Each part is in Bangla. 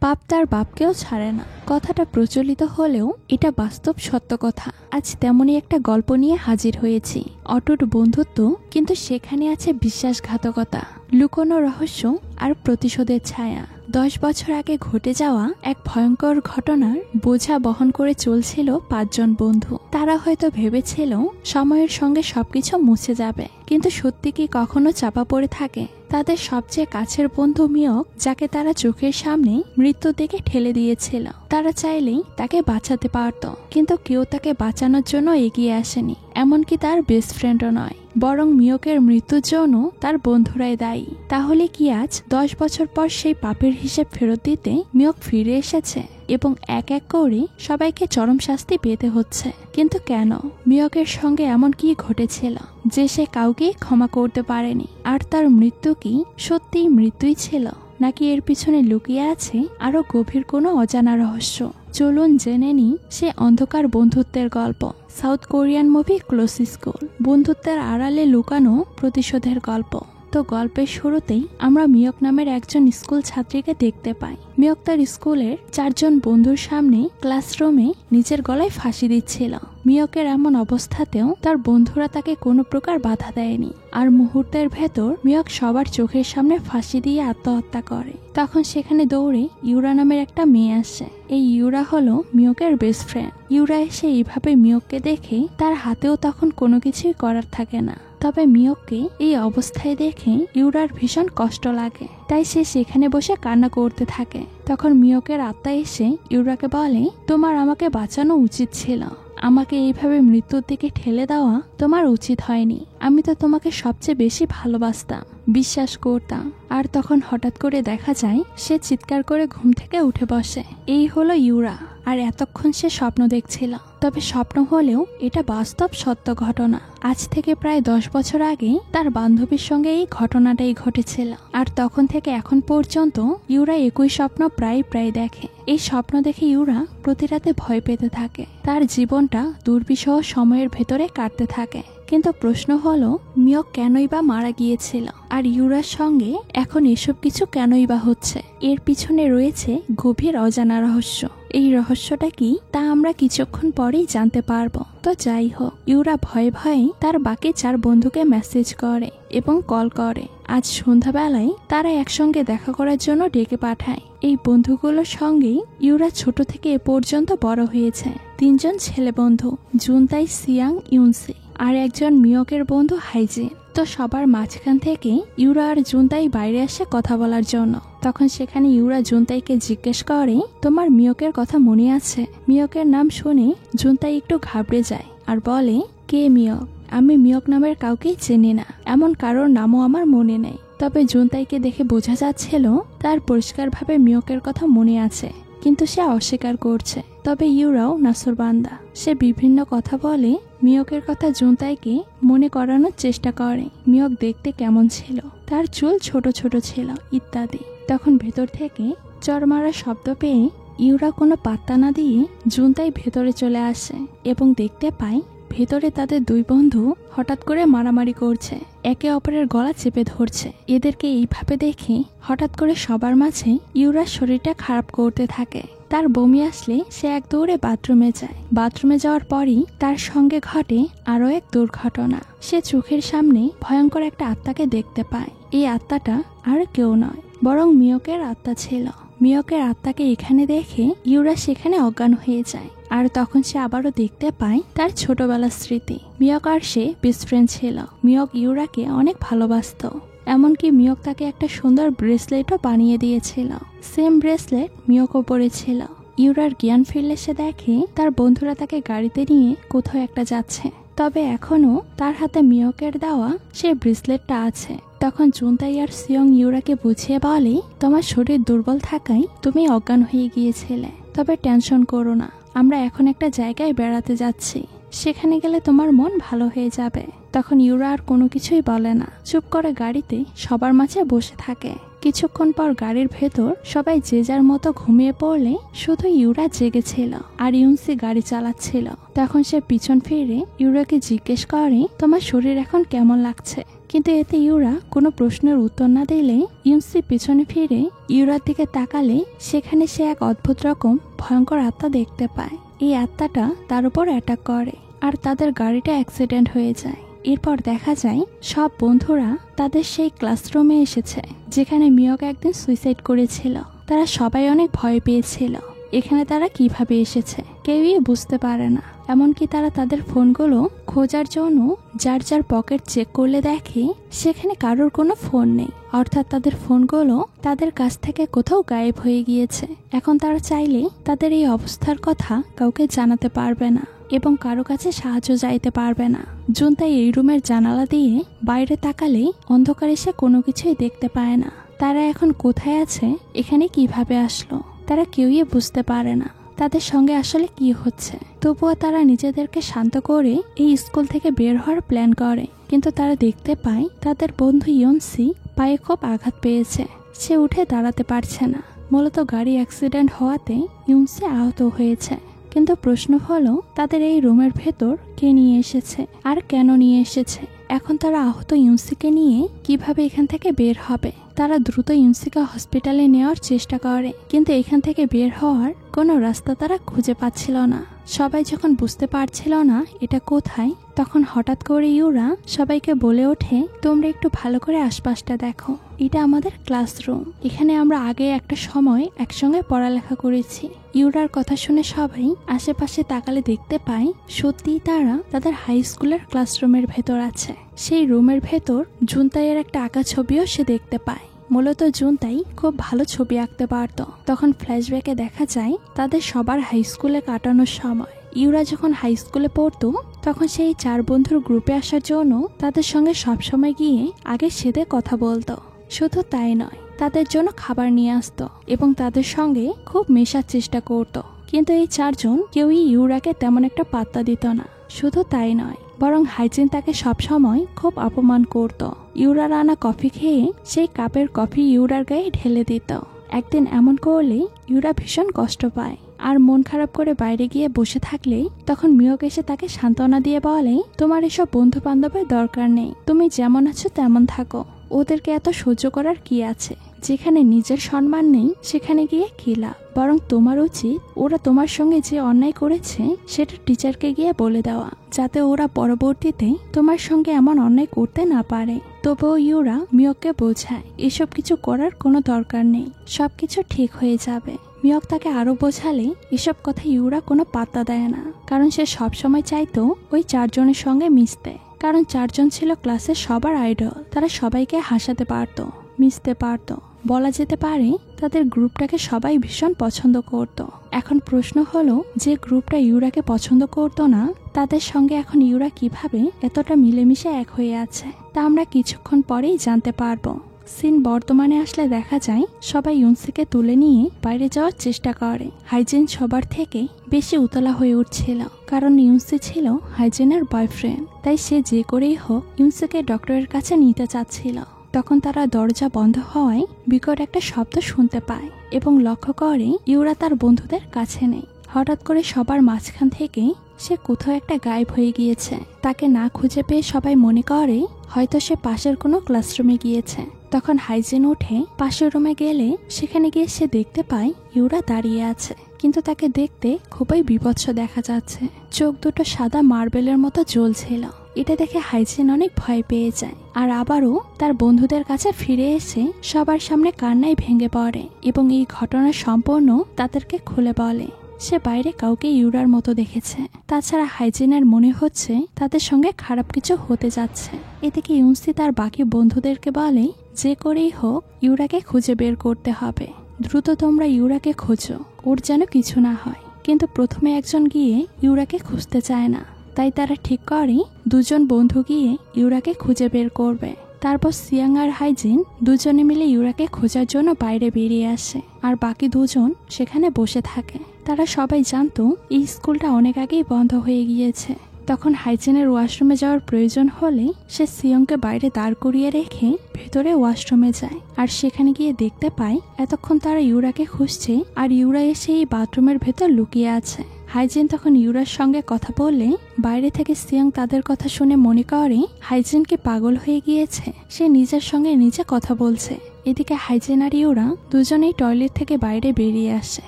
পাপ তার বাপকেও ছাড়ে না। কথাটা প্রচলিত হলেও এটা বাস্তব সত্য কথা। আজ তেমনই একটা গল্প নিয়ে হাজির হয়েছি। অটুট বন্ধুত্ব, কিন্তু সেখানে আছে বিশ্বাসঘাতকতা, লুকোনো রহস্য আর প্রতিশোধের ছায়া। 10 বছর আগে ঘটে যাওয়া এক ভয়ঙ্কর ঘটনার বোঝা বহন করে চলছিল 5 জন বন্ধু। তারা হয়তো ভেবেছিল সময়ের সঙ্গে সবকিছু মুছে যাবে, কিন্তু সত্যি কি কখনো চাপা পড়ে থাকে? তাদের সবচেয়ে কাছের বন্ধু মিয়ক, যাকে তারা চোখের সামনে মৃত্যুর দিকে ঠেলে দিয়েছিল। তারা চাইলেই তাকে বাঁচাতে পারত, কিন্তু কেউ তাকে বাঁচানোর জন্য এগিয়ে আসেনি। এমনকি তার বেস্ট ফ্রেন্ডও নয়, বরং মিয়কের মৃত্যুর জন্য তার বন্ধুরাই দায়ী। তাহলে কি আজ 10 বছর পর সেই পাপের হিসেব ফেরত দিতে মিয়ক ফিরে এসেছে এবং এক এক করে সবাইকে চরম শাস্তি পেতে হচ্ছে? কিন্তু কেন? মিয়কের সঙ্গে এমন কি ঘটেছিল যে সে কাউকে ক্ষমা করতে পারেনি? আর তার মৃত্যু কি সত্যিই মৃত্যুই ছিল, নাকি এর পিছনে লুকিয়ে আছে আরো গভীর কোনো অজানা রহস্য? চলুন জেনে নি সে অন্ধকার বন্ধুত্বের গল্প। South Korean movie close school, বন্ধুত্বের আড়ালে লুকানো প্রতিশোধের গল্প। তো গল্পের শুরুতেই আমরা মিয়ক নামের একজন স্কুল ছাত্রীকে দেখতে পাই। মিয়ক তার স্কুলের 4 জন বন্ধুর সামনে ক্লাসরুমে নিজের গলায় ফাঁসি দিচ্ছিল। মিয়কের এমন অবস্থাতেও তার বন্ধুরা তাকে কোনো প্রকার বাধা দেয়নি। আর মুহূর্তের ভেতর মিয়ক সবার চোখের সামনে ফাঁসি দিয়ে আত্মহত্যা করে। তখন সেখানে দৌড়ে ইউরা নামের একটা মেয়ে আসে। এই ইউরা হলো মিয়কের বেস্ট ফ্রেন্ড। ইউরা এসে এইভাবে মিয়ককে দেখে তার হাতেও তখন কোনো কিছুই করার থাকে না। তবে মিয়ককে এই অবস্থায় দেখে ইউরার ভীষণ কষ্ট লাগে, তাই সে সেখানে বসে কান্না করতে থাকে। তখন মিয়কের আত্মা এসে ইউরাকে বলে, তোমার আমাকে বাঁচানো উচিত ছিল, আমাকে এইভাবে মৃত্যুর দিকে ঠেলে দেওয়া তোমার উচিত হয়নি। আমি তো তোমাকে সবচেয়ে বেশি ভালোবাসতাম, বিশ্বাস করতাম। আর তখন হঠাৎ করে দেখা যায় সে চিৎকার করে ঘুম থেকে উঠে বসে। এই হলো ইউরা। আর এতক্ষণ সে স্বপ্ন দেখছিল, তবে স্বপ্ন হলেও এটা বাস্তব সত্য ঘটনা। আজ থেকে প্রায় 10 বছর আগে তার বান্ধবীর সঙ্গে এই ঘটনাটাই ঘটেছিল। আর তখন থেকে এখন পর্যন্ত ইউরা একই স্বপ্ন প্রায় দেখে। এই স্বপ্ন দেখে ইউরা প্রতি রাতে ভয় পেতে থাকে। তার জীবনটা দুর্বিষহ সময়ের ভেতরে কাটতে থাকে। কিন্তু প্রশ্ন হলো, মিয়ক কেনই বা মারা গিয়েছিল? আর ইউরার সঙ্গে এখন এসব কিছু কেনই বা হচ্ছে? এর পিছনে রয়েছে গভীর অজানা রহস্য। এই রহস্যটা কি তা আমরা কিছুক্ষণ পরেই জানতে পারবো। তো যাই হোক, ইউরা ভয়ে ভয়ে তার বাকি 4 বন্ধুকে মেসেজ করে এবং কল করে। আজ সন্ধ্যাবেলায় তারা একসঙ্গে দেখা করার জন্য ডেকে পাঠায়। এই বন্ধুগুলোর সঙ্গেই ইউরা ছোট থেকে এ পর্যন্ত বড় হয়েছে। 3 জন ছেলে বন্ধু, জুনতাই, সিয়াং, ইউনসি, আর একজন মিয়কের বন্ধু হাইজি। তো সবার মাঝখান থেকে ইউরা আর জুনতাই বাইরে আসে কথা বলার জন্য। তখন সেখানে ইউরা জুনতাইকে জিজ্ঞেস করে, তোমার মিয়কের কথা মনে আছে? মিয়কের নাম শুনে জুনতাই একটু ঘাবড়ে যায় আর বলে, কে মিয়ক? আমি মিয়ক নামের কাউকেই চিনি না, এমন কারোর নামও আমার মনে নেই। তবে জুনতাইকে দেখে বোঝা যাচ্ছিল তার পরিষ্কারভাবে মিয়কের কথা মনে আছে, কিন্তু সে অস্বীকার করছে। তবে ইউরাও নাসরবান্দা, সে বিভিন্ন কথা বলে মিয়কের কথা জুনতাইকে মনে করানোর চেষ্টা করে। মিয়ক দেখতে কেমন ছিল, তার চুল ছোট ছোট ছিল ইত্যাদি। তখন ভেতর থেকে চরমারা শব্দ পেয়ে ইউরা কোনো পাত্তা না দিয়ে জুনতাই ভেতরে চলে আসে এবং দেখতে পায় ভেতরে তাদের 2 বন্ধু হঠাৎ করে মারামারি করছে, একে অপরের গলা চেপে ধরছে। এদেরকে এইভাবে দেখে হঠাৎ করে সবার মাঝে ইউরার শরীরটা খারাপ করতে থাকে। তার বমি আসলে সে এক দৌড়ে বাথরুমে যায়। বাথরুমে যাওয়ার পরই তার সঙ্গে ঘটে আরো এক দুর্ঘটনা। সে চোখের সামনে ভয়ঙ্কর একটা আত্মাকে দেখতে পায়। এই আত্মাটা আর কেউ নয়, বরং মিয়কের আত্মা ছিল। মিয়কের আত্মাকে এখানে দেখে ইউরা সেখানে অজ্ঞান হয়ে যায়। আর তখন সে আবারও দেখতে পায় তার ছোটবেলার স্মৃতি। মিয়ক আর সে বেস্ট ফ্রেন্ড ছিল। মিয়ক ইউরাকে অনেক ভালোবাসতো, এমনকি মিয়ক তাকে একটা সুন্দর ব্রেসলেটও বানিয়ে দিয়েছিল। সেম ব্রেসলেট মিয়কও পরেছিল। ইউরার জ্ঞান ফিরলে সে দেখে তার বন্ধুরা তাকে গাড়িতে নিয়ে কোথাও একটা যাচ্ছে, তবে এখনো তার হাতে মিয়কের দেওয়া সে ব্রেসলেটটা আছে। তখন জুনতাই আর সিয়ং ইউরাকে বুঝিয়ে বলে, তোমার শরীর দুর্বল থাকায় তুমি অজ্ঞান হয়ে গিয়েছিলে, তবে টেনশন করো না, আমরা এখন একটা জায়গায় বেড়াতে যাচ্ছি, সেখানে গেলে তোমার মন ভালো হয়ে যাবে। তখন ইউরা আর কোনো কিছুই বলে না, চুপ করে গাড়িতে সবার মাঝে বসে থাকে। কিছুক্ষণ পর গাড়ির ভেতর সবাই যে যার মতো ঘুমিয়ে পড়লে শুধু ইউরা জেগেছিল আর ইউনসি গাড়ি চালাচ্ছিল। তখন সে পিছন ফিরে ইউরাকে জিজ্ঞেস করে, তোমার শরীর এখন কেমন লাগছে? কিন্তু এতে ইউরা কোনো প্রশ্নের উত্তর না দিলে ইউনসি পিছনে ফিরে ইউরার দিকে তাকালে সেখানে সে এক অদ্ভুত রকম ভয়ঙ্কর আত্মা দেখতে পায়। এই আত্মাটা তার উপর অ্যাটাক করে আর তাদের গাড়িটা অ্যাক্সিডেন্ট হয়ে যায়। এরপর দেখা যায় সব বন্ধুরা তাদের সেই ক্লাসরুমে এসেছে যেখানে মিয়ক একদিন সুইসাইড করেছিল। তারা সবাই অনেক ভয় পেয়েছিল। এখানে তারা কিভাবে এসেছে কেউই বুঝতে পারে না। এমনকি তারা তাদের ফোনগুলো খোঁজার জন্য যার যার পকেট চেক করলে দেখে সেখানে কারোর কোনো ফোন নেই, অর্থাৎ তাদের ফোনগুলো তাদের কাছ থেকে কোথাও গায়েব হয়ে গিয়েছে। এখন তারা চাইলে তাদের এই অবস্থার কথা কাউকে জানাতে পারবে না এবং কারো কাছে সাহায্য চাইতে পারবে না। জুনতাই এই রুমের জানালা দিয়ে বাইরে তাকালে অন্ধকারে সে কোনো কিছুই দেখতে পায় না। তারা এখন কোথায় আছে, এখানে কিভাবে আসলো, তারা কেউই বুঝতে পারে না তাদের সঙ্গে আসলে কি হচ্ছে। তবুও তারা নিজেদেরকে শান্ত করে এই স্কুল থেকে বের হওয়ার প্ল্যান করে। কিন্তু তারা দেখতে পায় তাদের বন্ধু ইয়নসি পায়ে খুব আঘাত পেয়েছে। সে উঠে দাঁড়াতে পারছে না। মূলত গাড়ি অ্যাক্সিডেন্ট হওয়াতে ইয়নসি আহত হয়েছে। কিন্তু প্রশ্ন হলো তাদের এই রুমের ভেতর কে নিয়ে এসেছে আর কেন নিয়ে এসেছে। এখন তারা আহত ইউনসিকে নিয়ে কিভাবে এখান থেকে বের হবে। তারা দ্রুত ইউনসিকে হসপিটালে নেওয়ার চেষ্টা করে, কিন্তু এখান থেকে বের হওয়ার কোনো রাস্তা তারা খুঁজে পাচ্ছিল না। সবাই যখন বুঝতে পারছিল না এটা কোথায়, তখন হঠাৎ করে ইউরা সবাইকে বলে ওঠে, তোমরা একটু ভালো করে আশপাশটা দেখো, এটা আমাদের ক্লাসরুম। এখানে আমরা আগে একটা সময় একসঙ্গে পড়ালেখা করেছি। ইউরার কথা শুনে সবাই আশেপাশে তাকালে দেখতে পায় সত্যিই তারা তাদের হাই স্কুলের ক্লাসরুমের ভেতর আছে। সেই রুমের ভেতর জুনতাইয়ের একটা আঁকা ছবিও সে দেখতে পায়। মূলত জুনতাই খুব ভালো ছবি আঁকতে পারত। তখন ফ্ল্যাশব্যাকে দেখা যায় তাদের সবার হাই স্কুলে কাটানোর সময়। ইউরা যখন হাই স্কুলে পড়তো তখন সেই 4 বন্ধুর গ্রুপে আসার জন্য তাদের সঙ্গে সবসময় গিয়ে আগে সেদে কথা বলতো। শুধু তাই নয়, তাদের জন্য খাবার নিয়ে আসতো এবং তাদের সঙ্গে খুব মেশার চেষ্টা করত। কিন্তু এই 4 জন কেউই ইউরাকে তেমন একটা পাত্তা দিত না। শুধু তাই নয়, বরং হাইজিন তাকে সবসময় খুব অপমান করত। ইউরার আনা কফি খেয়ে সেই কাপের কফি ইউরার গায়ে ঢেলে দিত। একদিন এমন করলে ইউরা ভীষণ কষ্ট পায় আর মন খারাপ করে বাইরে গিয়ে বসে থাকলে তখন মিয়ক এসে তাকে সান্ত্বনা দিয়ে বলে, তোমার এসব বন্ধু বান্ধবের দরকার নেই, তুমি যেমন আছো তেমন থাকো। ওদেরকে এত সহ্য করার কি আছে? যেখানে নিজের সম্মান নেই সেখানে গিয়ে কি লাভ? বরং তোমার উচিত ওরা তোমার সঙ্গে যে অন্যায় করেছে সেটা টিচারকে গিয়ে বলে দেওয়া, যাতে ওরা পরবর্তীতে তোমার সঙ্গে এমন অন্যায় করতে না পারে। তবুও ইউরা মিয়ককে বোঝায় এসব কিছু করার কোনো দরকার নেই, সবকিছু ঠিক হয়ে যাবে। মিয়ক তাকে আরো বোঝালে এসব কথা ইউরা কোনো পাত্তা দেয় না, কারণ সে সবসময় চাইতো ওই 4 জনের সঙ্গে মিশতে। কারণ 4 জন ছিল ক্লাসের সবার আইডল। তারা সবাইকে হাসাতে পারত, মিশতে পারত, বলা যেতে পারে তাদের গ্রুপটাকে সবাই ভীষণ পছন্দ করত। এখন প্রশ্ন হলো, যে গ্রুপটা ইউরাকে পছন্দ করত না তাদের সঙ্গে এখন ইউরা কিভাবে এতটা মিলেমিশে এক হয়ে আছে, তা আমরা কিছুক্ষণ পরেই জানতে পারবো। সিন বর্তমানে আসলে দেখা যায় সবাই ইউনসিকে তুলে নিয়ে বাইরে যাওয়ার চেষ্টা করে। হাইজিন সবার থেকে বেশি উতলা হয়ে উঠছিল, কারণ ইউনসি ছিল হাইজিনের বয়ফ্রেন্ড। তাই সে যে করেই হোক ইউনসিকে ডক্টরের কাছে নিতে চাচ্ছিল। তখন তারা দরজা বন্ধ হওয়ায় বিকট একটা শব্দ শুনতে পায় এবং লক্ষ্য করে ইউরা তার বন্ধুদের কাছে নেই। হঠাৎ করে সবার মাঝখান থেকে সে কোথাও একটা গায়েব হয়ে গিয়েছে। তাকে না খুঁজে পেয়ে সবাই মনে করে হয়তো সে পাশের কোনো ক্লাসরুমে গিয়েছে। তখন হাইজিন উঠে পাশের রুমে গেলে সেখানে গিয়ে সে দেখতে পায় ইউরা দাঁড়িয়ে আছে, কিন্তু তাকে দেখতে খুবই বিভৎস দেখা যাচ্ছে। চোখ দুটো সাদা মার্বেলের মতো জ্বলছিল। এটা দেখে হাইজিন অনেক ভয় পেয়ে যায় আর আবারও তার বন্ধুদের কাছে ফিরে এসে সবার সামনে কান্নায় ভেঙে পড়ে এবং এই ঘটনা সম্পূর্ণ তাদেরকে খুলে বলে। সে বাইরে কাউকে ইউরার মতো দেখেছে। তাছাড়া হাইজিনের মনে হচ্ছে তাদের সঙ্গে খারাপ কিছু হতে যাচ্ছে। এদিকে ইউনসি তার বাকি বন্ধুদেরকে বলে, যে করেই হোক ইউরাকে খুঁজে বের করতে হবে। দ্রুত তোমরা ইউরাকে খোঁজো, ওর যেন কিছু না হয়। কিন্তু প্রথমে একজন গিয়ে ইউরাকে খুঁজতে চায় না, তাই তারা ঠিক করে 2 জন বন্ধু গিয়ে ইউরাকে খুঁজে বের করবে। তারপর সিয়াং আর হাইজিন দুজনে মিলে ইউরাকে খোঁজার জন্য বাইরে বেরিয়ে আসে আর বাকি 2 জন সেখানে বসে থাকে। তারা সবাই জানতো এই স্কুলটা অনেক আগেই বন্ধ হয়ে গিয়েছে। তখন হাইজিনের ওয়াশরুমে যাওয়ার প্রয়োজন হলে সে সিয়ংকে বাইরে দাঁড় করিয়ে রেখে ভেতরে ওয়াশরুমে যায় আর সেখানে গিয়ে দেখতে পায় এতক্ষণ তারা ইউরাকে খুঁজছে আর ইউরা এসে এই বাথরুমের ভেতর লুকিয়ে আছে। হাইজিন তখন ইউরার সঙ্গে কথা বললে বাইরে থেকে সিয়ং তাদের কথা শুনে মনে করে হাইজিন কি পাগল হয়ে গিয়েছে, সে নিজের সঙ্গে নিজে কথা বলছে। এদিকে হাইজিন আর ইউরা দুজনেই টয়লেট থেকে বাইরে বেরিয়ে আসে।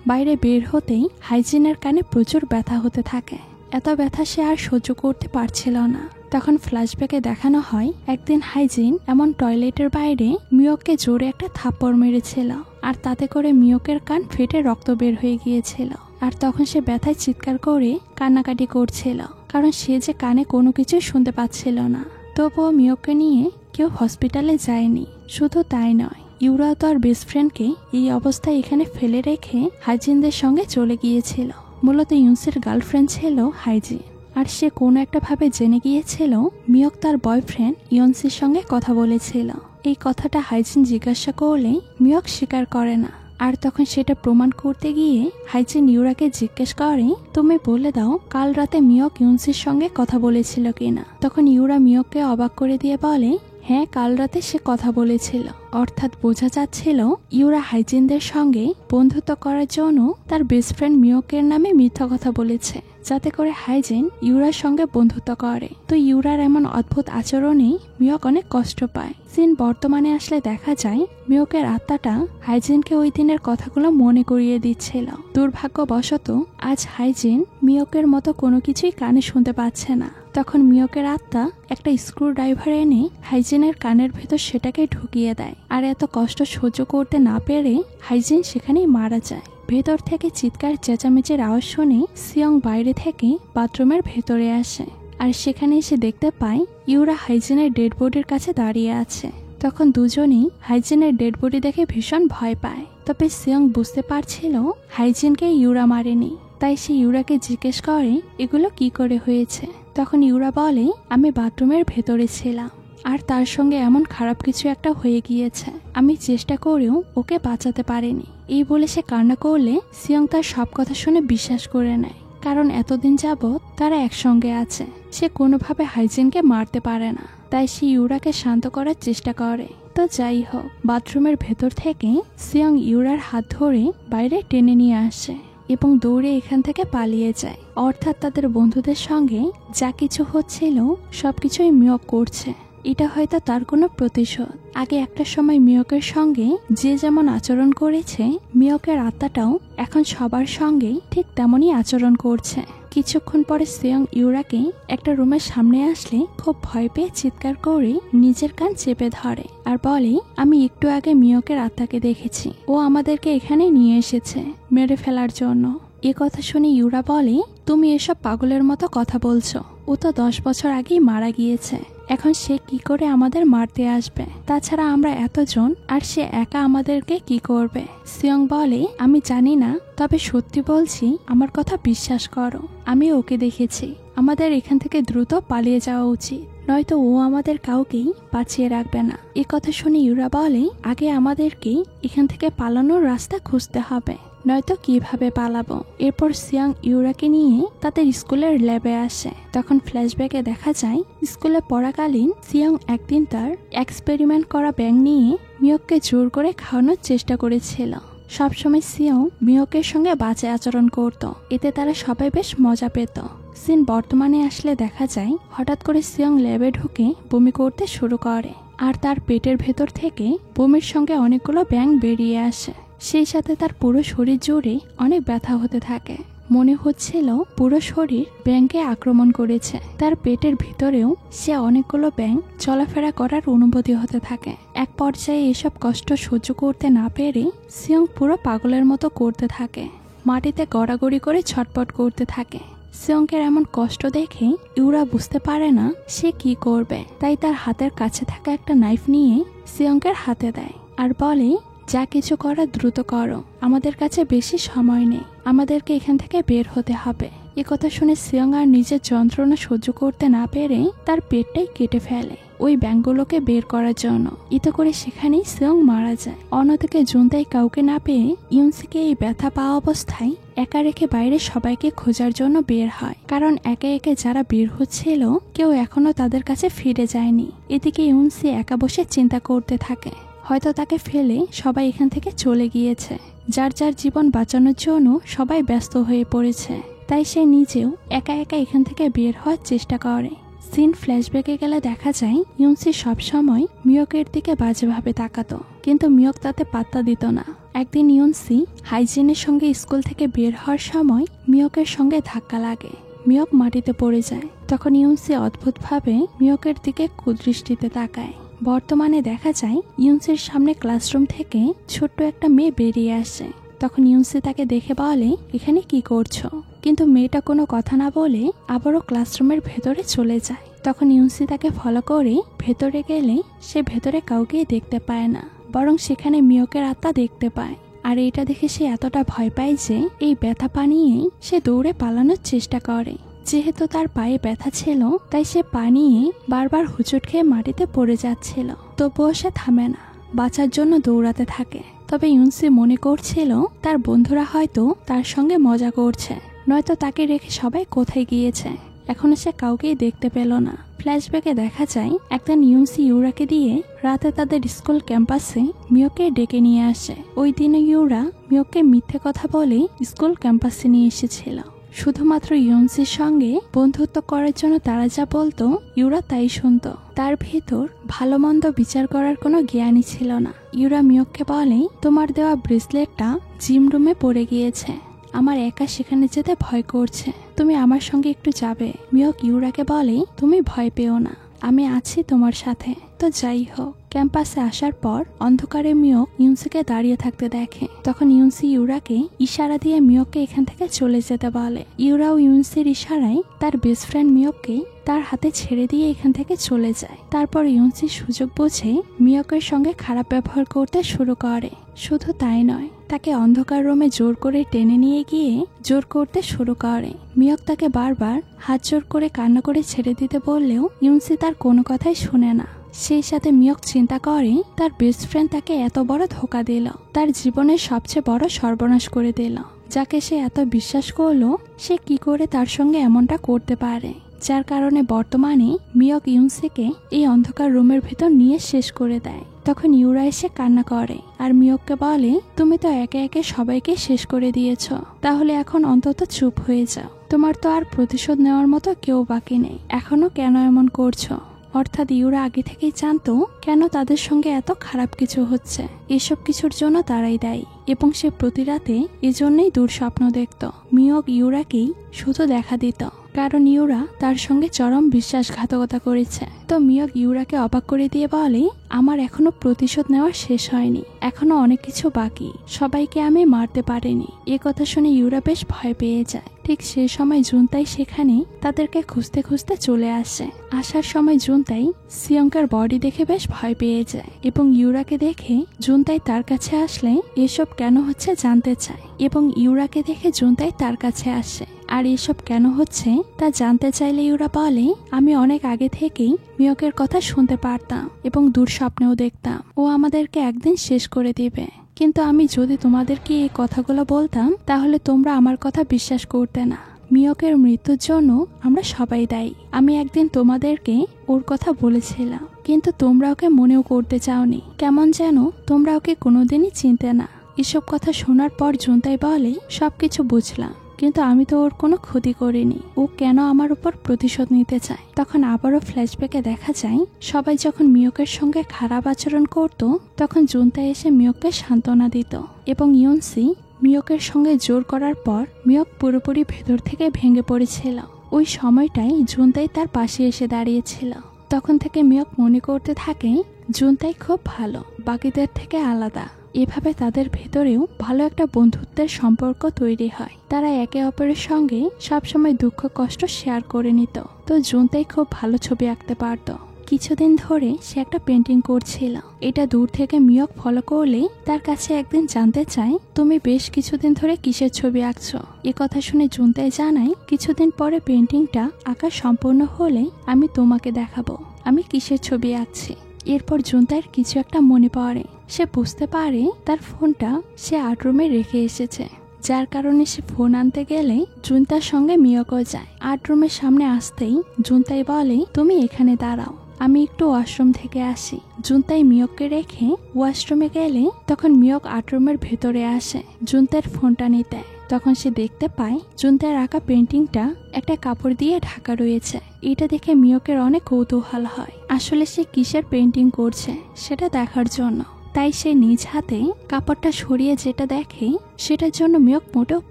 বাইরে বের হতেই হাইজিনের কানে প্রচুর ব্যথা হতে থাকে। এত ব্যথা সে আর সহ্য করতে পারছিল না। তখন ফ্ল্যাশব্যাকে দেখানো হয় একদিন হাইজিন এমন টয়লেটের বাইরে মিয়ককে জোরে একটা থাপ্পড় মেরেছিল, আর তাতে করে মিয়কের কান ফেটে রক্ত বের হয়ে গিয়েছিল। আর তখন সে ব্যথায় চিৎকার করে কান্নাকাটি করছিল, কারণ সে যে কানে কোনো কিছু শুনতে পাচ্ছিল না। তবুও মিয়ককে নিয়ে কেউ হসপিটালে যায়নি। শুধু তাই নয়, ইউরা তো আর বেস্ট ফ্রেন্ডকে এই অবস্থায় এখানে ফেলে রেখে হাইজিনদের সঙ্গে চলে গিয়েছিল। মূলত ইউন্সের গার্লফ্রেন্ড ছিল হাইজিন, আর সে কোনো একটা ভাবে জেনে গিয়েছিল মিয়ক তার বয়ফ্রেন্ড ইয়ন্সির সঙ্গে কথা বলেছিল। এই কথাটা হাইজিন জিজ্ঞাসা করলে মিয়ক স্বীকার করে না। আর তখন সেটা প্রমাণ করতে গিয়ে হাইজিন ইউরাকে জিজ্ঞেস করে, তুমি বলে দাও কাল রাতে মিয়ক ইয়ন্সির সঙ্গে কথা বলেছিল কিনা। তখন ইউরা মিয়ককে অবাক করে দিয়ে বলে, হ্যাঁ, কাল রাতে সে কথা বলেছিল। অর্থাৎ বোঝা যাচ্ছিল ইউরা হাইজিনদের সঙ্গে বন্ধুত্ব করার জন্য তার বেস্ট ফ্রেন্ড মিয়কের নামে মিথ্যা কথা বলেছে, যাতে করে হাইজিন ইউরার সঙ্গে বন্ধুত্ব করে। তো ইউরার এমন অদ্ভুত আচরণে মিয়ক অনেক কষ্ট পায়। সিন বর্তমানে আসলে দেখা যায় মিয়কের আত্মাটা হাইজিনকে ওই দিনের কথাগুলো মনে করিয়ে দিচ্ছিল। দুর্ভাগ্যবশত আজ হাইজিন মিয়কের মতো কোনো কিছুই কানে শুনতে পাচ্ছে না। তখন মিয়কের আত্মা একটা স্ক্রু ড্রাইভার এনে হাইজিনের কানের ভেতর সেটাকে ঢুকিয়ে দেয়। আর এত কষ্ট সহ্য করতে না পেরে হাইজিন সেখানেই মারা যায়। ভেতর থেকে চিৎকার চেঁচামেচির আওয়াজ শুনে সিয়ং বাইরে থেকে বাথরুমের ভেতরে আসে, আর সেখানে এসে দেখতে পায় ইউরা হাইজিনের ডেড বডির কাছে দাঁড়িয়ে আছে। তখন দুজনেই হাইজিনের ডেড বডি দেখে ভীষণ ভয় পায়। তবে সিয়ং বুঝতে পারছিল হাইজিনকে ইউরা মারেনি, তাই সে ইউরাকে জিজ্ঞেস করে এগুলো কি করে হয়েছে। তখন ইউরা বলে, আমি বাথরুমের ভেতরে ছিলাম, আর তার সঙ্গে এমন খারাপ কিছু একটা হয়ে গিয়েছে, আমি চেষ্টা করেও ওকে বাঁচাতে পারিনি। এই বলে সে কান্না করলে সিয়ং তার সব কথা শুনে বিশ্বাস করে নেয়, কারণ এতদিন যাবৎ তারা একসঙ্গে আছে। সে কোনোভাবে হাইজিনকে মারতে পারে না, তাই সে ইউরাকে শান্ত করার চেষ্টা করে। তো যাই হোক, বাথরুমের ভেতর থেকে সিয়ং ইউরার হাত ধরে বাইরে টেনে নিয়ে আসে এবং দৌড়ে এখান থেকে পালিয়ে যায়। অর্থাৎ তাদের বন্ধুদের সঙ্গে যা কিছু হচ্ছিল সবকিছুই মিয়ক করছে। এটা হয়তো তার কোনো প্রতিশোধ। আগে একটা সময় মিয়কের সঙ্গে যে যেমন আচরণ করেছে, মিয়কের আত্মাটাও এখন সবার সঙ্গেই ঠিক তেমনই আচরণ করছে। কিছুক্ষণ পরে সিয়ং ইউরাকে একটা রুমের সামনে আসলে খুব ভয় পেয়ে চিৎকার করে নিজের কান চেপে ধরে আর বলে, আমি একটু আগে মিয়কের আত্মাকে দেখেছি, ও আমাদেরকে এখানে নিয়ে এসেছে মেরে ফেলার জন্য। এ কথা শুনে ইউরা বলে, তুমি এসব পাগলের মতো কথা বলছো, ও তো 10 বছর আগেই মারা গিয়েছে, এখন সে কি করে আমাদের মারতে আসবে? তাছাড়া আমরা এতজন, আর সে একা আমাদেরকে কি করবে? সিয়ং বলে, আমি জানি না, তবে সত্যি বলছি, আমার কথা বিশ্বাস করো, আমি ওকে দেখেছি। আমাদের এখান থেকে দ্রুত পালিয়ে যাওয়া উচিত, নয়তো ও আমাদের কাউকেই বাঁচিয়ে রাখবে না। এ কথা শুনে ইউরা বলে, আগে আমাদেরকেই এখান থেকে পালানোর রাস্তা খুঁজতে হবে, নয়তো কিভাবে পালাবো। এরপর সিয়ং ইউরাকে নিয়ে তাদের স্কুলের ল্যাবে আসে। তখন ফ্ল্যাশব্যাকে দেখা যায় স্কুলে পড়াকালীন সিয়ং একদিন তার এক্সপেরিমেন্ট করা ব্যাঙ নিয়ে মিয়ককে জোর করে খাওয়ানোর চেষ্টা করেছিল। সবসময় সিয়ং মিয়কের সঙ্গে বাজে আচরণ করত, এতে তারা সবাই বেশ মজা পেত। সিন বর্তমানে আসলে দেখা যায় হঠাৎ করে সিয়ং ল্যাবে ঢুকে বমি করতে শুরু করে, আর তার পেটের ভেতর থেকে বমির সঙ্গে অনেকগুলো ব্যাঙ বেরিয়ে আসে। সেই সাথে তার পুরো শরীর জুড়ে অনেক ব্যথা হতে থাকে। মনে হচ্ছিল পুরো শরীর ব্যাঙকে আক্রমণ করেছে। তার পেটের ভিতরেও সে অনেকগুলো ব্যাঙ চলাফেরা করার অনুভূতি হতে থাকে। এক পর্যায়ে এসব কষ্ট সহ্য করতে না পেরে সিয়ং পুরো পাগলের মতো করতে থাকে, মাটিতে গড়াগড়ি করে ছটপট করতে থাকে। সিয়ংকের এমন কষ্ট দেখে ইউরা বুঝতে পারে না সে কি করবে, তাই তার হাতের কাছে থাকা একটা নাইফ নিয়ে সিয়ংকের হাতে দেয় আর বলে, যা কিছু করা দ্রুত করো, আমাদের কাছে বেশি সময় নেই, আমাদেরকে এখান থেকে বের হতে হবে। এ কথা শুনে সিয়ং আর নিজের যন্ত্রণা সহ্য করতে না পেরে তার পেটটাই কেটে ফেলে ওই ব্যাঙগুলোকে বের করার জন্য। এতে করে সেখানেই সিয়ং মারা যায়। অন্যদিকে জুনতাই কাউকে না পেয়ে ইউনসিকে এই ব্যথা পাওয়া অবস্থায় একা রেখে বাইরে সবাইকে খোঁজার জন্য বের হয়, কারণ একে একে যারা বের হচ্ছিল কেউ এখনো তাদের কাছে ফিরে যায়নি। এদিকে ইউনসি একা বসে চিন্তা করতে থাকে, হয়তো তাকে ফেলে সবাই এখান থেকে চলে গিয়েছে। যার যার জীবন বাঁচানোর জন্য সবাই ব্যস্ত হয়ে পড়েছে, তাই সে নিজেও একা একা এখান থেকে বের হওয়ার চেষ্টা করে। সিন ফ্ল্যাশব্যাকে গেলে দেখা যায় ইউনসি সবসময় মিয়কের দিকে বাজেভাবে তাকাতো, কিন্তু মিয়ক তাতে পাত্তা দিত না। একদিন ইউনসি হাইজিনের সঙ্গে স্কুল থেকে বের হওয়ার সময় মিয়কের সঙ্গে ধাক্কা লাগে। মিয়ক মাটিতে পড়ে যায়। তখন ইউনসি অদ্ভুতভাবে মিয়কের দিকে কুদৃষ্টিতে তাকায়। বর্তমানে দেখা যায় ইউনসির সামনে ক্লাসরুম থেকে ছোট্ট একটা মেয়ে বেরিয়ে আসে। তখন ইউনসি তাকে দেখে বলে, এখানে কি করছো? কিন্তু মেয়েটা কোনো কথা না বলে আবারও ক্লাসরুমের ভেতরে চলে যায়। তখন ইউনসি তাকে ফলো করে ভেতরে গেলে সে ভেতরে কাউকে দেখতে পায় না, বরং সেখানে মিয়কের আত্মা দেখতে পায়। আর এটা দেখে সে এতটা ভয় পায় যে এই ব্যথা পানিয়েই সে দৌড়ে পালানোর চেষ্টা করে। যেহেতু তার পায়ে ব্যথা ছিল তাই সে পানিয়ে বারবার হুচট খেয়ে মাটিতে পড়ে যাচ্ছিল, তবুও সে থামে না, বাঁচার জন্য দৌড়াতে থাকে। তবে ইউনসি মনে করছিল তার বন্ধুরা হয়তো তার সঙ্গে মজা করছে, নয়তো তাকে রেখে সবাই কোথায় গিয়েছে। এখনো সে কাউকেই দেখতে পেল না। ফ্ল্যাশব্যাকে দেখা যায় একদিন ইউনসি ইউরাকে দিয়ে রাতে তাদের স্কুল ক্যাম্পাসে মিয়কে ডেকে নিয়ে আসে। ওই দিনে ইউরা মিয়কে মিথ্যে কথা বলে স্কুল ক্যাম্পাসে নিয়ে এসেছিল শুধুমাত্র ইউনসির সঙ্গে বন্ধুত্ব করার জন্য। তারা যা বলতো ইউরা তাই শুনতো। তার ভেতর ভালো মন্দ বিচার করার কোনো জ্ঞানই ছিল না। ইউরা মিয়ককে বলে, তোমার দেওয়া ব্রেসলেটটা জিম রুমে পড়ে গিয়েছে, আমার একা সেখানে যেতে ভয় করছে, তুমি আমার সঙ্গে একটু যাবে? মিয়ক ইউরাকে বলে, তুমি ভয় পেও না, আমি আছি তোমার সাথে। তো যাই হোক, ক্যাম্পাসে আসার পর অন্ধকারে মিয়ক ইউনসিকে দাঁড়িয়ে থাকতে দেখে। তখন ইউনসি ইউরাকে ইশারা দিয়ে মিয়ককে এখান থেকে চলে যেতে বলে। ইউরাও ইউনসির ইশারায় তার বেস্ট ফ্রেন্ড মিয়ককে তার হাতে ছেড়ে দিয়ে এখান থেকে চলে যায়। তারপর ইউনসি সুযোগ বুঝে মিয়কের সঙ্গে খারাপ ব্যবহার করতে শুরু করে। শুধু তাই নয়, তাকে অন্ধকার রুমে জোর করে টেনে নিয়ে গিয়ে জোর করতে শুরু করে। মিয়ক তাকে বারবার হাত জোর করে কান্না করে ছেড়ে দিতে বললেও ইউনসি তার কোনো কথাই শুনে না। সেই সাথে মিয়ক চিন্তা করে তার বেস্ট ফ্রেন্ড তাকে এত বড় ধোকা দিল, তার জীবনের সবচেয়ে বড় সর্বনাশ করে দিল। যাকে সে এত বিশ্বাস করলো, সে কি করে তার সঙ্গে এমনটা করতে পারে? যার কারণে বর্তমানে মিয়ক ইউনসিকে এই অন্ধকার রুমের ভেতর নিয়ে শেষ করে দেয়। তখন ইউরা এসে কান্না করে আর মিয়ককে বলে, তুমি তো একে একে সবাইকে শেষ করে দিয়েছ, তাহলে এখন অন্তত চুপ হয়ে যাও। তোমার তো আর প্রতিশোধ নেওয়ার মতো কেউ বাকি নেই, এখনো কেন এমন করছো? অর্থাৎ ইউরা আগে থেকেই জানতো কেন তাদের সঙ্গে এত খারাপ কিছু হচ্ছে। এসব কিছুর জন্য তারাই দায়ী এবং সে প্রতি রাতে এজন্যই দুঃস্বপ্ন দেখত। মিয়ক ইউরাকেই শুধু দেখা দিত, কারণ ইউরা তার সঙ্গে চরম বিশ্বাসঘাতকতা করেছে। তো মিয়ক ইউরাকে অবাক করে দিয়ে বলে, আমার এখনো প্রতিশোধ নেওয়া শেষ হয়নি, এখনো অনেক কিছু বাকি, সবাইকে আমি মারতে পারিনি। এ কথা শুনে ইউরা বেশ ভয় পেয়ে যায়। ঠিক সেই সময় জুনতাই সেখানে তাদেরকে খুঁজতে খুঁজতে চলে আসে। আসার সময় জুনতাই সিয়ংকার বডি দেখে বেশ ভয় পেয়ে যায় এবং ইউরাকে দেখে জুনতাই তার কাছে আসলে এসব কেন হচ্ছে জানতে চায় এবং ইউরাকে দেখে জুনতাই তার কাছে আসে। আর এসব কেন হচ্ছে তা জানতে চাইলে ইউরা বলে, আমি অনেক আগে থেকেই মিয়কের কথা শুনতে পারতাম এবং দুঃস্বপ্নেও দেখতাম ও আমাদেরকে একদিন শেষ করে দিবে। কিন্তু আমি যদি তোমাদেরকে এই কথাগুলো বলতাম তাহলে তোমরা আমার কথা বিশ্বাস করতে না। মিয়কের মৃত্যুর জন্য আমরা সবাই দায়ী। আমি একদিন তোমাদেরকে ওর কথা বলেছিলাম, কিন্তু তোমরা ওকে মনেও করতে চাওনি। কেমন যেন তোমরা ওকে কোনোদিনই চিনতে না। এসব কথা শোনার পর জুনতাই বলে, সবকিছু বুঝলাম, কিন্তু আমি তো ওর কোনো ক্ষতি করিনি, ও কেন আমার উপর প্রতিশোধ নিতে চায়? তখন আবারও ফ্ল্যাশব্যাকে দেখা যায় সবাই যখন মিয়কের সঙ্গে খারাপ আচরণ করত তখন জুনতাই এসে মিয়ককে সান্ত্বনা দিত এবং ইউনসি মিয়কের সঙ্গে জোর করার পর মিয়ক পুরোপুরি ভেতর থেকে ভেঙে পড়েছিল। ওই সময়টাই জুনতাই তার পাশে এসে দাঁড়িয়েছিল। তখন থেকে মিয়ক মনে করতে থাকে জুনতাই খুব ভালো, বাকিদের থেকে আলাদা। এভাবে তাদের ভেতরেও ভালো একটা বন্ধুত্বের সম্পর্ক তৈরি হয়। তারা একে অপরের সঙ্গে সবসময় দুঃখ কষ্ট শেয়ার করে নিত। তো জুনতাই খুব ভালো ছবি আঁকতে পারত। কিছুদিন ধরে সে একটা পেন্টিং করছিল। এটা দূর থেকে মিয়ক ফলো করলে তার কাছে একদিন জানতে চায়, তুমি বেশ কিছুদিন ধরে কিসের ছবি আঁকছো? এ কথা শুনে জুনতাই জানায়, কিছুদিন পরে পেন্টিংটা আঁকা সম্পূর্ণ হলে আমি তোমাকে দেখাবো আমি কিসের ছবি আঁকছি। এরপর জুনতাইয়ের কিছু একটা মনে পড়ে। সে বুঝতে পারে তার ফোনটা সে আর্ট রুমে রেখে এসেছে, যার কারণে সে ফোন আনতে গেলে জুনতার সঙ্গে মিয়কও যায়। আর্ট রুমের সামনে আসতেই জুনতাই বলে, তুমি এখানে দাঁড়াও, আমি একটু ওয়াশরুম থেকে আসি। জুনতাই মিয়ককে রেখে ওয়াশরুমে গেলে তখন মিয়ক আর্ট রুমের ভেতরে আসে জুনতাইয়ের ফোনটা নিতে। তখন সে দেখতে পায় জুনতাইয়ের আঁকা পেন্টিংটা একটা কাপড় দিয়ে ঢাকা রয়েছে। এটা দেখে মিয়কের অনেক কৌতূহল হয়, আসলে সে কিসের পেন্টিং করছে সেটা দেখার জন্য। তাই সে নিজ হাতে কাপড়টা সরিয়ে যেটা দেখে সেটার জন্য মিয়ক মোটেও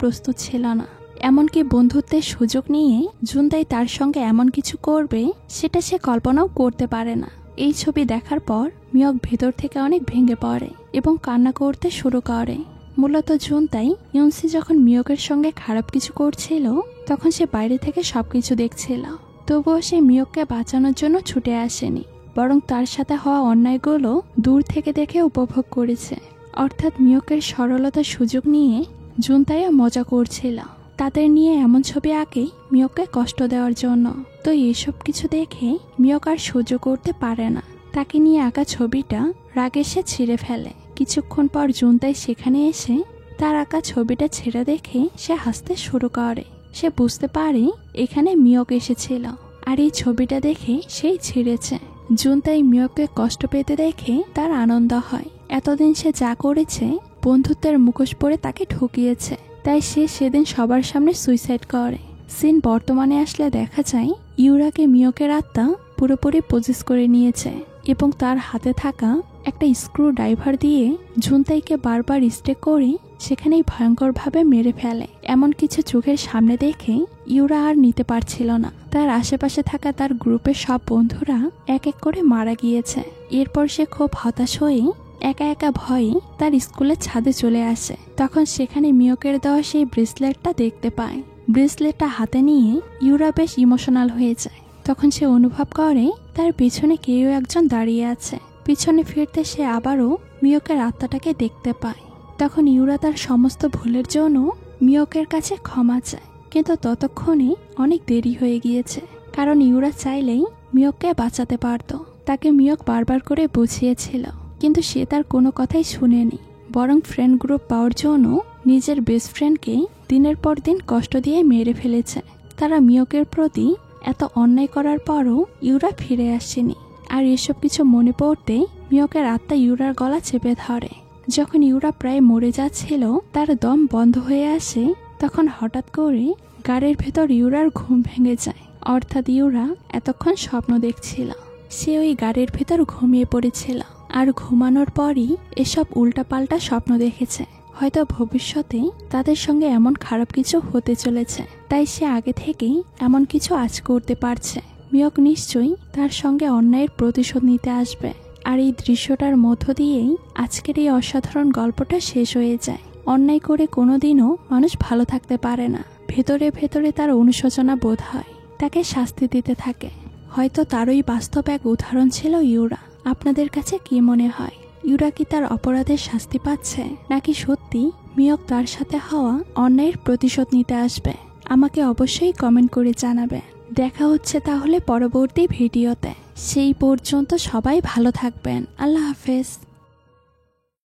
প্রস্তুত ছিল না। এমনকি বন্ধুত্বের সুযোগ নিয়ে জুনতাই তার সঙ্গে এমন কিছু করবে সেটা সে কল্পনাও করতে পারে না। এই ছবি দেখার পর মিয়ক ভেতর থেকে অনেক ভেঙে পড়ে এবং কান্না করতে শুরু করে। মূলত জুনতাই ইউনসি যখন মিয়কের সঙ্গে খারাপ কিছু করছিল তখন সে বাইরে থেকে সবকিছু দেখছিল, তবুও সে মিয়ককে বাঁচানোর জন্য ছুটে আসেনি, বরং তার সাথে হওয়া অন্যায়গুলো দূর থেকে দেখে উপভোগ করেছে। অর্থাৎ মিয়কের সরলতার সুযোগ নিয়ে জুনতাইও মজা করছিল, তাদের নিয়ে এমন ছবি আঁকে মিয়ককে কষ্ট দেওয়ার জন্য। তো এসব কিছু দেখে মিয়ক আর সহ্য করতে পারে না, তাকে নিয়ে আঁকা ছবিটা রাগে সে ছিঁড়ে ফেলে। কিছুক্ষণ পর জুনতাই সেখানে এসে তার আঁকা ছবিটা ছেড়ে দেখে সে হাসতে শুরু করে। সে বুঝতে পারে এখানে মিয়ক এসেছিল আর এই ছবিটা দেখে সেই ছিঁড়েছে। জুনতাই মিয়ককে কষ্ট পেতে দেখে তার আনন্দ হয়। এতদিন সে যা করেছে বন্ধুত্বের মুখোশ পরে তাকে ঠকিয়েছে, তাই সে সেদিন সবার সামনে সুইসাইড করে। সিন বর্তমানে আসলে দেখা যায় ইউরাকে মিয়কের আত্মা পুরোপুরি পজেস করে নিয়েছে এবং তার হাতে থাকা একটা স্ক্রু ড্রাইভার দিয়ে জুনতাইকে বারবার স্টে করে সেখানেই ভয়ঙ্করভাবে মেরে ফেলে। এমন কিছু চোখের সামনে দেখে ইউরা আর নিতে পারছিল না। তার আশেপাশে থাকা তার গ্রুপের সব বন্ধুরা এক এক করে মারা গিয়েছে। এরপর সে খুব হতাশ হয়ে একা একা ভয়ে তার স্কুলের ছাদে চলে আসে। তখন সেখানে মিয়কের দেওয়া সেই ব্রেসলেটটা দেখতে পায়। ব্রেসলেটটা হাতে নিয়ে ইউরা বেশ ইমোশনাল হয়ে যায়। তখন সে অনুভব করে তার পিছনে কেউ একজন দাঁড়িয়ে আছে। পিছনে ফিরতে সে আবারও মিয়কের আত্মাটাকে দেখতে পায়। তখন ইউরা তার সমস্ত ভুলের জন্য মিয়কের কাছে ক্ষমা চায়, কিন্তু ততক্ষণে অনেক দেরি হয়ে গিয়েছে, কারণ ইউরা চাইলেই মিয়ককে বাঁচাতে পারত। তাকে মিয়ক বারবার করে বুঝিয়েছিল, কিন্তু সে তার কোনো কথাই শুনেনি, বরং ফ্রেন্ড গ্রুপ পাওয়ার জন্য নিজের বেস্ট ফ্রেন্ডকে দিনের পর দিন কষ্ট দিয়ে মেরে ফেলেছে। তারা মিয়কের প্রতি এত অন্যায় করার পরও ইউরা ফিরে আসেনি। আর এসব কিছু মনে পড়তে মিয়কের আত্মা ইউরার গলা চেপে ধরে। যখন ইউরা প্রায় মরে যাচ্ছিল, তার দম বন্ধ হয়ে আসে, তখন হঠাৎ করে গাড়ির ভেতর ইউরার ঘুম ভেঙে যায়। অর্থাৎ ইউরা এতক্ষণ স্বপ্ন দেখছিল, সে ওই গাড়ির ভেতর ঘুমিয়ে পড়েছিল আর ঘুমানোর পরই এসব উল্টাপাল্টা স্বপ্ন দেখেছে। হয়তো ভবিষ্যতে তাদের সঙ্গে এমন খারাপ কিছু হতে চলেছে, তাই সে আগে থেকেই এমন কিছু আজ করতে পারছে। মিয়ক নিশ্চয়ই তার সঙ্গে অন্যায়ের প্রতিশোধ নিতে আসবে। আর এই দৃশ্যটার মধ্য দিয়েই আজকের এই অসাধারণ গল্পটা শেষ হয়ে যায়। অন্যায় করে কোনোদিনও মানুষ ভালো থাকতে পারে না, ভেতরে ভেতরে তার অনুশোচনা বোধ হয়, তাকে শাস্তি দিতে থাকে। হয়তো তারই বাস্তব এক উদাহরণ ছিল ইউরা। আপনাদের কাছে কি মনে হয়, ইউরা কি তার অপরাধের শাস্তি পাচ্ছে, নাকি সত্যি মিয়ক তার সাথে হওয়া অন্যায়ের প্রতিশোধ নিতে আসবে? আমাকে অবশ্যই কমেন্ট করে জানাবেন। দেখা হচ্ছে তাহলে পরবর্তী ভিডিওতে। সেই পর্যন্ত সবাই ভালো থাকবেন। আল্লাহ হাফেজ।